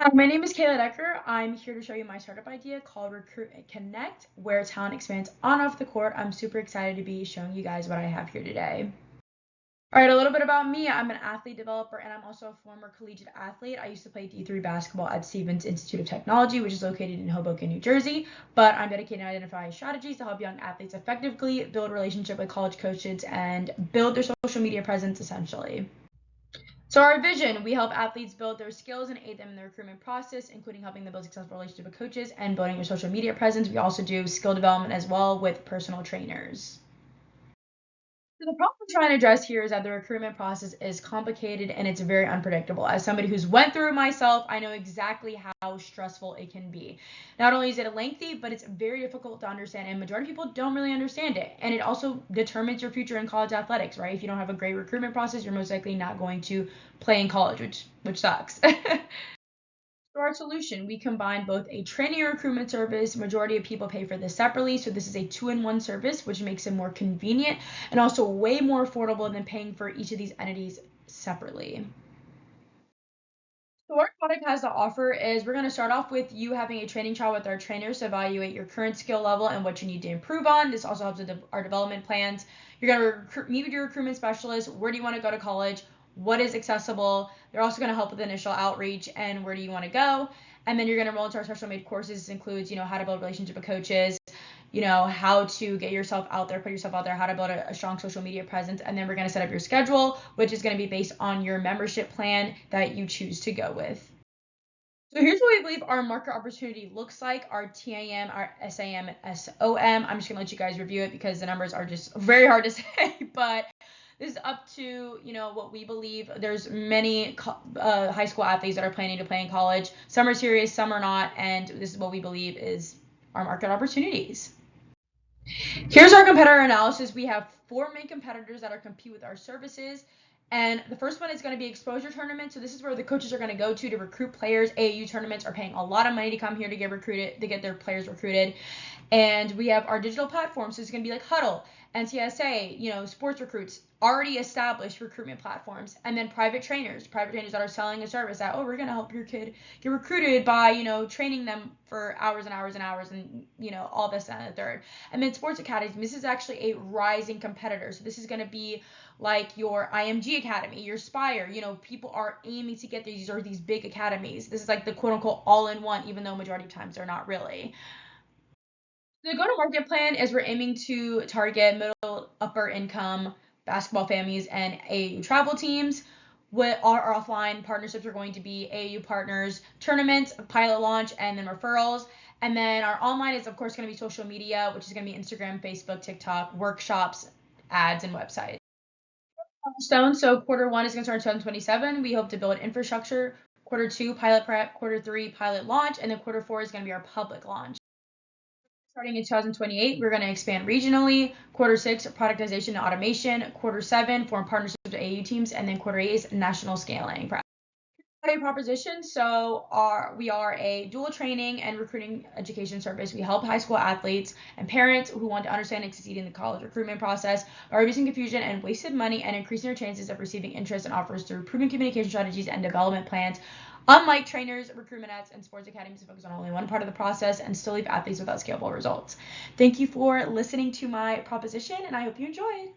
Hi, my name is Kayla Decker. I'm here to show you my startup idea called Recruit and Connect, where talent expands on and off the court. I'm super excited to be showing you guys what I have here today. All right, a little bit about me. I'm an athlete developer and I'm also a former collegiate athlete. I used to play D3 basketball at Stevens Institute of Technology, which is located in Hoboken, New Jersey. But I'm dedicated to identifying strategies to help young athletes effectively build relationship with college coaches and build their social media presence essentially. So our vision, we help athletes build their skills and aid them in the recruitment process, including helping them build successful relationship with coaches and building their social media presence. We also do skill development as well with personal trainers. So the problem I'm trying to address here is that the recruitment process is complicated and it's very unpredictable. As somebody who's went through it myself, I know exactly how stressful it can be. Not only is it lengthy, but it's very difficult to understand, and majority of people don't really understand it. And it also determines your future in college athletics, right? If you don't have a great recruitment process, you're most likely not going to play in college, which sucks. For our solution, we combine both a training and recruitment service. Majority of people pay for this separately, so this is a two-in-one service, which makes it more convenient and also way more affordable than paying for each of these entities separately. So what our product has to offer is we're going to start off with you having a training trial with our trainers to evaluate your current skill level and what you need to improve on. This also helps with our development plans. You're going to meet with your recruitment specialist. Where do you want to go to college? What is accessible? They're also going to help with initial outreach and where do you want to go. And then you're going to roll into our special made courses. This includes, how to build relationship with coaches, how to get yourself out there, put yourself out there, how to build a strong social media presence. And then we're going to set up your schedule, which is going to be based on your membership plan that you choose to go with. So here's what we believe our market opportunity looks like, our TAM, our SAM, and SOM. I'm just going to let you guys review it because the numbers are just very hard to say, but this is up to, what we believe. There's many high school athletes that are planning to play in college. Some are serious, some are not, and this is what we believe is our market opportunities. Here's our competitor analysis. We have 4 main competitors that are compete with our services. And the first one is going to be exposure tournaments. So this is where the coaches are going to go to recruit players. AAU tournaments are paying a lot of money to come here to get recruited, to get their players recruited. And we have our digital platforms. So it's going to be like Huddle, NCSA, sports recruits, already established recruitment platforms, and then private trainers that are selling a service that, we're going to help your kid get recruited by, training them for hours and hours and hours and, all this and the third. And then sports academies, this is actually a rising competitor. So this is going to be like your IMG Academy, your Spire, people are aiming to get these or these big academies. This is like the quote unquote all-in-one, even though majority of times they're not really. The go-to-market plan is we're aiming to target middle, upper income basketball families and AAU travel teams. What our offline partnerships are going to be AAU partners, tournaments, pilot launch, and then referrals. And then our online is, of course, going to be social media, which is going to be Instagram, Facebook, TikTok, workshops, ads, and websites. Stone. So quarter 1 is going to start in 2027. We hope to build infrastructure. Quarter 2, pilot prep. Quarter 3, pilot launch. And then quarter 4 is going to be our public launch. Starting in 2028, we're going to expand regionally. Quarter 6, productization and automation. Quarter 7, form partnerships with AU teams. And then quarter 8 is national scaling. Value proposition. So we are a dual training and recruiting education service. We help high school athletes and parents who want to understand and succeed in the college recruitment process by reducing confusion and wasted money and increasing their chances of receiving interest and offers through proven communication strategies and development plans. Unlike trainers, recruitment ads, and sports academies who focus on only one part of the process and still leave athletes without scalable results. Thank you for listening to my proposition, and I hope you enjoyed.